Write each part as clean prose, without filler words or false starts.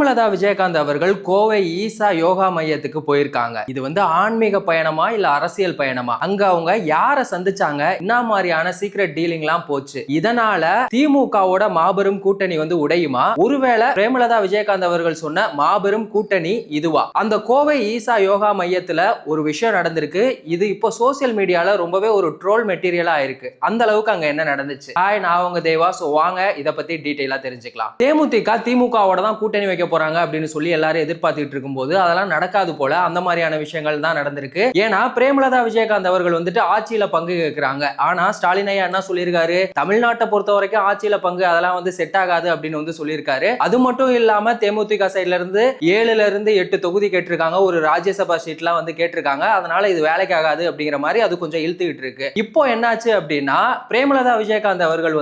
பிரேமலதா விஜயகாந்த் அவர்கள் கோவை ஈசா யோகா மையத்துக்கு போயிருக்காங்க. இது ஆன்மீக பயணமா இல்ல அரசியல் பயணமா? அங்க அவங்க யாரை சந்திச்சாங்க, என்ன மாதிரியான சீக்ரெட் டீலிங் எல்லாம் போச்சு, இதனால திமுகவோட மாபெரும் கூட்டணி உடையுமா? ஒருவேளை பிரேமலதா விஜயகாந்த் அவர்கள் சொன்ன மாபெரும் கூட்டணி இதுவா? அந்த கோவை ஈசா யோகா மையத்துல ஒரு விஷயம் நடந்திருக்கு. இது இப்போ சோசியல் மீடியால ரொம்பவே ஒரு ட்ரோல் மெட்டீரியலா இருக்கு. அந்த அளவுக்கு அங்க என்ன நடந்துச்சு? ஹாய், நான் உங்க தேவா. சோ வாங்க இத பத்தி டீடைலா தெரிஞ்சுக்கலாம். தேமுதிக திமுகவோட தான் கூட்டணி வைக்க போறாங்க அப்படின்னு சொல்லி எல்லாரும் எதிர்பார்த்துட்டு இருக்கும்போது அதெல்லாம் நடக்காது போல. அந்த மாதிரியான விஷயங்கள் தான் நடந்திருக்கு. ஏன்னா பிரேமலதா விஜயகாந்த் அவர்கள் ஆட்சியில பங்கு கேட்கிறாங்க. ஆனா ஸ்டாலின் ஐயா என்ன சொல்லியிருக்காரு, தமிழ்நாட்டை பொறுத்த வரைக்கும் ஆட்சியில பங்கு அதெல்லாம் செட் ஆகாது அப்படின்னு சொல்லியிருக்காரு. அது மட்டும் இல்லாம தேமுதிக சைட்ல இருந்து 7ல இருந்து 8 தொகுதி கேட்டிருக்காங்க. ஒரு ராஜ்யசபா சீட்லாம் கேட்டிருக்காங்க. அதனால இது வேலைக்கு ஆகாது அப்படிங்கிற மாதிரி அது கொஞ்சம் இழுத்துக்கிட்டு இருக்கு. இப்போ என்னாச்சு அப்படின்னா, பிரேமலதா விஜயகாந்த் அவர்கள்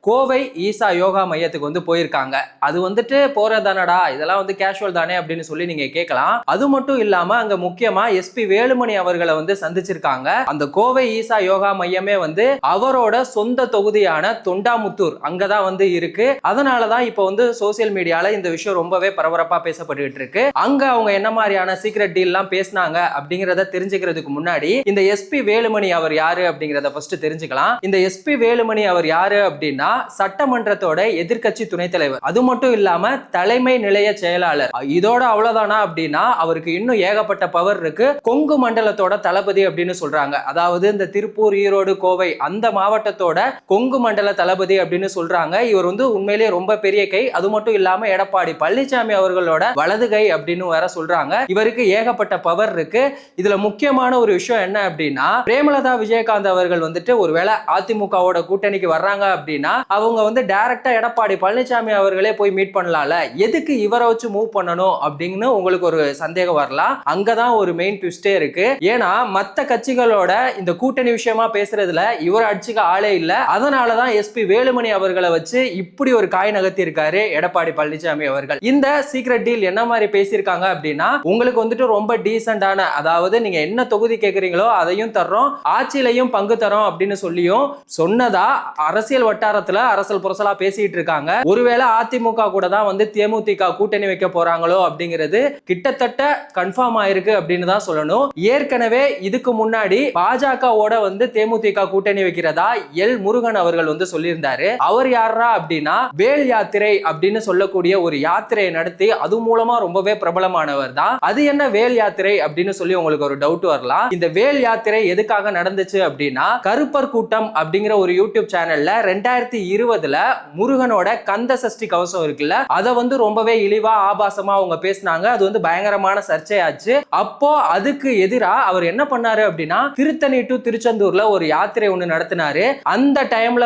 கோவை ஈசா யோகா மையத்துக்கு போயிருக்காங்க. அது போறதானடா, இதெல்லாம் கேஷுவல் தானே அப்படின்னு சொல்லி நீங்க கேட்கலாம். அது மட்டும் இல்லாம அங்க முக்கியமா எஸ்பி வேலுமணி அவர்களை சந்திச்சிருக்காங்க. அந்த கோவை ஈசா யோகா மையமே அவரோட சொந்த தொகுதியான தொண்டாமுத்தூர் அங்கதான் இருக்கு. அதனாலதான் இப்ப சோசியல் மீடியால இந்த விஷயம் ரொம்பவே பரபரப்பா பேசப்பட்டு இருக்கு. அங்க அவங்க என்ன மாதிரியான சீக்ரெட் டீல் எல்லாம் பேசினாங்க அப்படிங்கறத தெரிஞ்சுக்கிறதுக்கு முன்னாடி இந்த எஸ்பி வேலுமணி அவர் யாரு அப்படிங்கறத ஃபர்ஸ்ட் தெரிஞ்சுக்கலாம். இந்த எஸ்பி வேலுமணி அவர் யாரு அப்படின்னா, சட்டமன்றத்தோட எதிர்க்கட்சி துணைத் தலைவர். அது மட்டும் இல்லாம தலைமை நிலைய செயலாளர். இதோட அவ்வளவுதானா அப்படின்னா, அவருக்கு இன்னும் ஏகப்பட்ட பவர் இருக்கு. கொங்கு மண்டலத்தோட தளபதி அப்படின்னு சொல்றாங்க. அதாவது இந்த திருப்பூர், ஈரோடு, கோவை அந்த மாவட்டத்தோட கொங்கு மண்டல தளபதி அப்படின்னு சொல்றாங்க. இவர் உண்மையிலேயே ரொம்ப பெரிய கை. அது மட்டும் இல்லாம எடப்பாடி பழனிசாமி அவர்களோட வலது கை அப்படின்னு வேற சொல்றாங்க. இவருக்கு ஏகப்பட்ட பவர் இருக்கு. இதுல முக்கியமான ஒரு விஷயம் என்ன அப்படின்னா, பிரேமலதா விஜயகாந்த் அவர்கள் ஒருவேளை அதிமுகவோட கூட்டணிக்கு வர்றாங்க அப்படின்னா, அவங்க டைரக்டா எடப்பாடி பழனிசாமி அவர்களே போய் மீட் பண்ணலாம்ல. எதுக்கு இவரை வச்சு மூவ் பண்ணணும் அப்படின்னு உங்களுக்கு ஒரு சந்தேகம் வரலாம். அங்கதான் ஒரு மெயின் ட்விஸ்டே இருக்கு. ஏன்னா மத்த கட்சிகளோட இந்த கூட்டணி விஷயமா பேசுறதுல இவர் அடிச்சுக்க ஆளே இல்ல. அதனாலதான் எஸ்பி வேலுமணி அவர்களை வச்சு இப்படி ஒரு காய் நகர்த்தி இருக்காரு எடப்பாடி பழனிசாமி அவர்கள். இந்த சீக்ரெட் டீல் என்ன மாதிரி பேசியிருக்காங்க அப்படின்னா, உங்களுக்கு ரொம்ப டீசென்டான, அதாவது நீங்க என்ன தொகுதி கேக்குறீங்களோ அதையும் தர்றோம், ஆட்சியிலையும் பங்கு தரோம் அப்படின்னு சொல்லியும் சொன்னதா அரசியல் வட்டாரத்துல அரசல் புரசலா பேசிட்டு இருக்காங்க. ஒருவேளை அதிமுக கூட தான் தேமுதிக கூட்டணி வைக்க போறாங்களோ அப்படிங்கிறது கிட்டத்தட்ட கன்ஃபார்ம் ஆயிருக்கு அப்படின்னு தான் சொல்லணும். ஏற்கனவே இதுக்கு முன்னாடி பாஜகவோட தேமுதிக கூட்டணி வைக்கிறதா எல் முருகன் அவர்கள் சொல்லியிருந்தாரு. அவர் யாரா அப்படின்னா, வேல் யாத்திரை அப்படின்னு சொல்லக்கூடிய ஒரு யாத்திரையை நடத்தி அது மூலமா ரொம்பவே பிரபலமானவர் தான். அது என்ன வேல் யாத்திரை அப்படின்னு சொல்லி உங்களுக்கு ஒரு டவுட் வரலாம். இந்த வேல் யாத்திரை எதுக்காக நடந்துச்சு அப்படின்னா, கருப்பர் கூட்டம் அப்படிங்கிற ஒரு யூடியூப் சேனல்ல 2020ல முருகனோட கந்த சஷ்டி கவசம் இருக்குல்ல, அதை ரொம்பவே இழிவா ஆபாசமா அவங்க பேசினாங்க. அது பயங்கரமான சர்ச்சையாச்சு. அப்போ அதுக்கு எதிரா அவர் என்ன பண்ணாரு அப்படின்னா, திருத்தணி டு திருச்செந்தூர்ல ஒரு யாத்திரை ஒண்ணு நடத்தினாரு. அந்த டைம்ல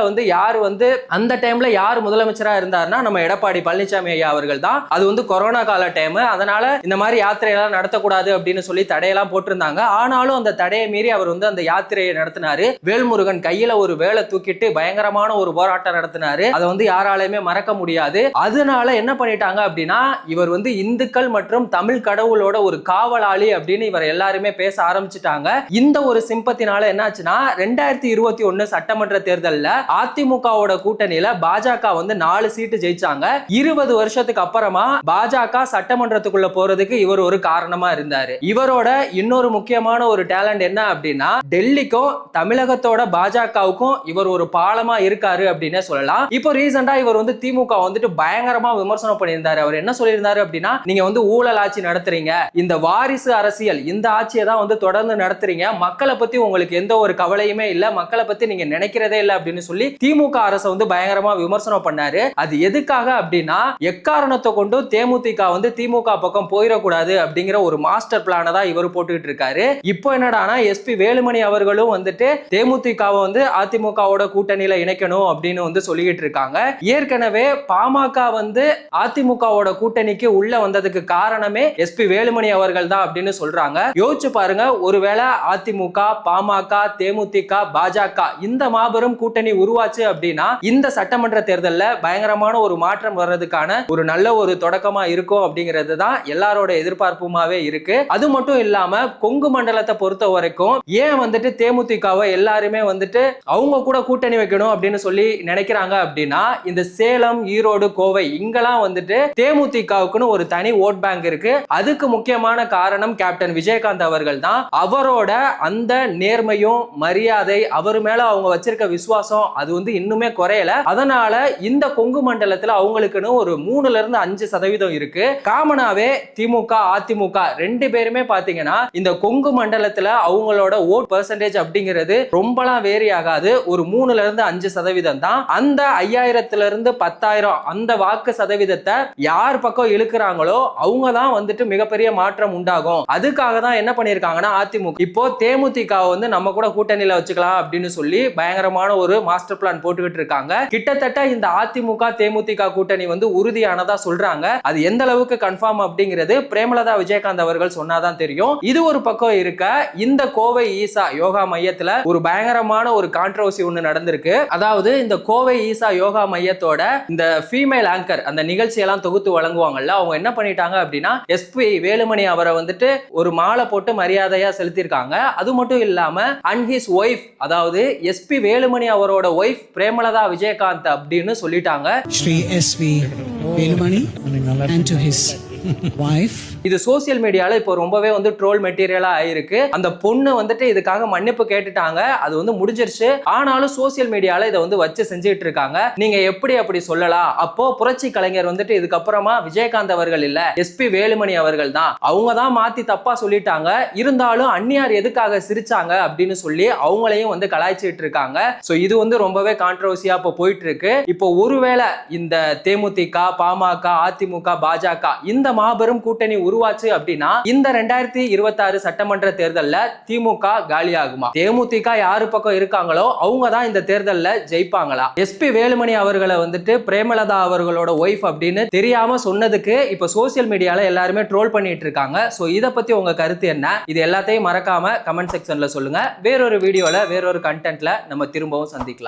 அந்த டைம்ல யார் முதலமைச்சரா இருந்தாருன்னா நம்ம எடப்பாடி பழனிசாமி ஐயா அவர்கள் தான். அது கொரோனா கால டைம். அதனால இந்த மாதிரி யாத்திரை எல்லாம் நடத்தக்கூடாது அப்படின்னு சொல்லி தடையெல்லாம் போட்டிருந்தாங்க. ஆனாலும் அந்த தடையை மீறி அவர் அந்த யாத்திரையை நடத்தினாரு. வேல்முருகன் கையில ஒரு வேலை தூக்கிட்டு பயங்கரமான ஒரு போராட்டம் நடத்தினாரு. அதை யாராலையுமே மறக்க முடியாது. அதனால என்ன பண்ணிட்டாங்க அப்படின்னா, இவர் இந்துக்கள் மற்றும் தமிழ் கடவுளோட ஒரு காவலாளி அப்படின்னு இவர் எல்லாருமே பேச ஆரம்பிச்சுட்டாங்க. இந்த ஒரு சிம்பத்தினால என்னாச்சுன்னா, 2021 சட்டமன்ற தேர்தல்ல அதிமுகவோட கூட்டணியில பாஜக 4 சீட்டு ஜெயிச்சாங்க. 20 வருஷத்துக்கு அப்புறமா பாஜக சட்டமன்றத்துக்குள்ள போறதுக்கு இவர் ஒரு காரணமா இருந்தாரு. இவரோட இன்னொரு முக்கியமான ஒரு டேலண்ட் என்ன அப்படின்னா, டெல்லிக்கும் தமிழகத்தோட பாஜகவுக்கும் இவர் ஒரு பாலமா இருக்காரு அப்படின்னு சொல்லலாம். இப்போ ரீசெண்டா இவர் திமுக பயங்கரமா விமர்சனம் பண்ணியிருந்தாரு. அவர் என்ன சொல்லியிருந்தாரு அப்படின்னா, நீங்க ஊழல் ஆட்சி நடத்துறீங்க, இந்த வாரிசு அரசியல் இந்த ஆட்சியை தான் தொடர்ந்து நடத்துறீங்க, மக்களை பத்தி உங்களுக்கு எந்த ஒரு கவலையுமே இல்ல, மக்களை பத்தி நீங்க நினைக்கிறதே இல்ல அப்படின்னு சொல்லி திமுக அரசை பயங்கரமா விமர்சனம் பண்ணாரு. அது எதுக்காக அப்படின்னா, எக்காரணத்தை கொண்டு தேமுதிக திமுக பக்கம் போயிடக்கூடாது அப்படிங்கிற ஒரு மாஸ்டர் பிளான தான் இவர் போட்டுக்கிட்டு இருக்காரு. இப்போ என்னடானா, எஸ்பி வேலுமணி அவர்களும் தேமுதிகவை அதிமுகவோட கூட்டணியில இணைக்கணும் அப்படின்னு சொல்லிட்டு இருக்காங்க. ஏற்கனவே பாமக அதிமுகவோட கூட்டணிக்கு உள்ள வந்ததுக்கு காரணமே எஸ்பி வேலுமணி அவர்கள் தான் அப்படின்னு சொல்றாங்க. யோசிச்சு பாருங்க, ஒருவேளை அதிமுக, பாமக, தேமுதிக, பாஜக இந்த மாபெரும் கூட்டணி உருவாச்சு அப்படின்னா இந்த சட்டமன்ற தேர்தல்ல பயங்கரமான ஒரு மாற்றம் வர்றதுக்கான ஒரு நல்ல ஒரு தொடக்கமா இருக்கும் அப்படிங்கிறது தான் எல்லாரோட எதிர்பார்ப்புமாவே இருக்கு. அது மட்டும் இல்லாம கொங்கு மண்டலத்தை பொறுத்த வரைக்கும் ஏன் தேமுதிகவை எல்லாருமே அவங்க கூட கூட்டணி வைக்கணும் அப்படின்னு சொல்லி நினைக்கிறாங்க அப்படின்னா, இந்த சேலம், ஈரோடு, கோவை இங்கெல்லாம் தேமுதிக தேமுதிகவுக்குன்னு ஒரு தனி ஓட் பேங்க் இருக்கு. அதுக்கு முக்கியமான காரணம் கேப்டன் விஜயகாந்த் அவர்கள் தான். அவரோட அந்த நேர்மையும் மரியாதை, அவர் மேல அவங்க வச்சிருக்க விசுவாசம் அது வந்து இன்னுமே குறையல. அதனால இந்த கொங்கு மண்டலத்துல அவங்களுக்குன்னு ஒரு 3-5% இருக்கு. காமனாவே திமுக அதிமுக ரெண்டு பேருமே பாத்தீங்கன்னா இந்த கொங்கு மண்டலத்துல அவங்களோட ஓட் பெர்சன்டேஜ் அப்படிங்கிறது ரொம்பலாம் வேரி ஆகாது. ஒரு 3-5% தான். அந்த 5000-10,000 அந்த வாக்கு சதவீதத்தை யார் பக்கம் இழுக்கிறாங்களோ அவங்க தான் வந்துட்டு மிகப்பெரிய மாற்றம் உண்டாகும். அதுக்காக தான் என்ன பண்ணிருக்காங்கன்னா அதிமுக இப்போ தேமுதிக வந்து நம்ம கூட கூட்டணியில வச்சுக்கலாம் அப்படின்னு சொல்லி பயங்கரமான ஒரு மாஸ்டர் பிளான் போட்டுக்கிட்டு இருக்காங்க. கிட்டத்தட்ட இந்த அதிமுக தேமுதிக கூட்டணி வந்து உறுதியானதா சொல்றாங்க. அது எந்த அளவுக்கு கன்ஃபார்ம் அப்படிங்கிறது பிரேமலதா விஜயகாந்த் அவர்கள் சொன்னாதான் தெரியும். இது ஒரு பக்கம் இருக்க, இந்த கோவை ஈசா யோகா மையத்துல ஒரு பயங்கரமான ஒரு கான்ட்ரோவர்சி ஒண்ணு நடந்திருக்கு. அதாவது இந்த கோவை ஈசா யோகா மையத்தோட இந்த ஃபீமேல் ஆங்கர் அந்த நிகழ்ச்சி எல்லாம் தொகுத்து வழங்குவாங்கல்ல, அவங்க என்ன பண்ணிட்டாங்க அப்படின்னா எஸ்பி வேலுமணி அவரை வந்துட்டு ஒரு மாலை போட்டு மரியாதையா செலுத்திருக்காங்க. அது மட்டும் இல்லாம அண்ட் ஹிஸ் ஒய்ஃப், அதாவது எஸ்பி வேலுமணி அவரோட ஒய்ஃப் பிரேமலதா விஜயகாந்த் அப்படின்னு சொல்லிட்டாங்க. Sri SP Velumani and to his wife. இது சோசியல் மீடியால இப்போ ரொம்பவே வந்து ட்ரோல் மெட்டீரியலா ஆயிருக்கு. அந்த பொண்ணு வந்துட்டு இதுக்காக மன்னிப்பு கேட்டுட்டாங்க, அது வந்து முடிஞ்சிருச்சு. ஆனாலும் சோசியல் மீடியால இதை வந்து வச்சு செஞ்சுட்டு இருக்காங்க. நீங்க எப்படி அப்படி சொல்லலாம்? அப்போ புரட்சி கலைஞர் வந்துட்டு இதுக்கப்புறமா விஜயகாந்த் அவர்கள் இல்ல, எஸ்பி வேலுமணி அவர்கள் தான், அவங்க தான் மாத்தி தப்பா சொல்லிட்டாங்க. இருந்தாலும் அந்நியார் எதுக்காக சிரிச்சாங்க அப்படின்னு சொல்லி அவங்களையும் வந்து கலாய்ச்சிட்டு இருக்காங்க. சோ இது வந்து ரொம்பவே கான்ட்ரோவர்சியா இப்போ போயிட்டு இருக்கு. இப்போ ஒருவேளை இந்த தேமுதிக, பாமக, அதிமுக, பாஜக இந்த மாபெரும் கூட்டணி உருவாச்சு அப்படின்னா இந்த 2026 சட்டமன்ற தேர்தல்ல திமுக காலியாகுமா? தேமுதிக யாரு பக்கம் இருக்காங்களோ அவங்க தான் இந்த தேர்தல்ல ஜெயிப்பாங்களா? எஸ்பி வேலுமணி அவர்களை வந்துட்டு பிரேமலதா அவர்களோட ஒய்ஃப் அப்படின்னு தெரியாம சொன்னதுக்கு இப்ப சோசியல் மீடியால எல்லாருமே ட்ரோல் பண்ணிட்டு இருக்காங்க. சோ இத பத்தி உங்க கருத்து என்ன? இது எல்லாத்தையும் மறக்காம கமெண்ட் செக்ஷன்ல சொல்லுங்க. வேறொரு வீடியோல வேறொரு கண்டென்ட்ல நம்ம திரும்பவும் சந்திக்கலாம்.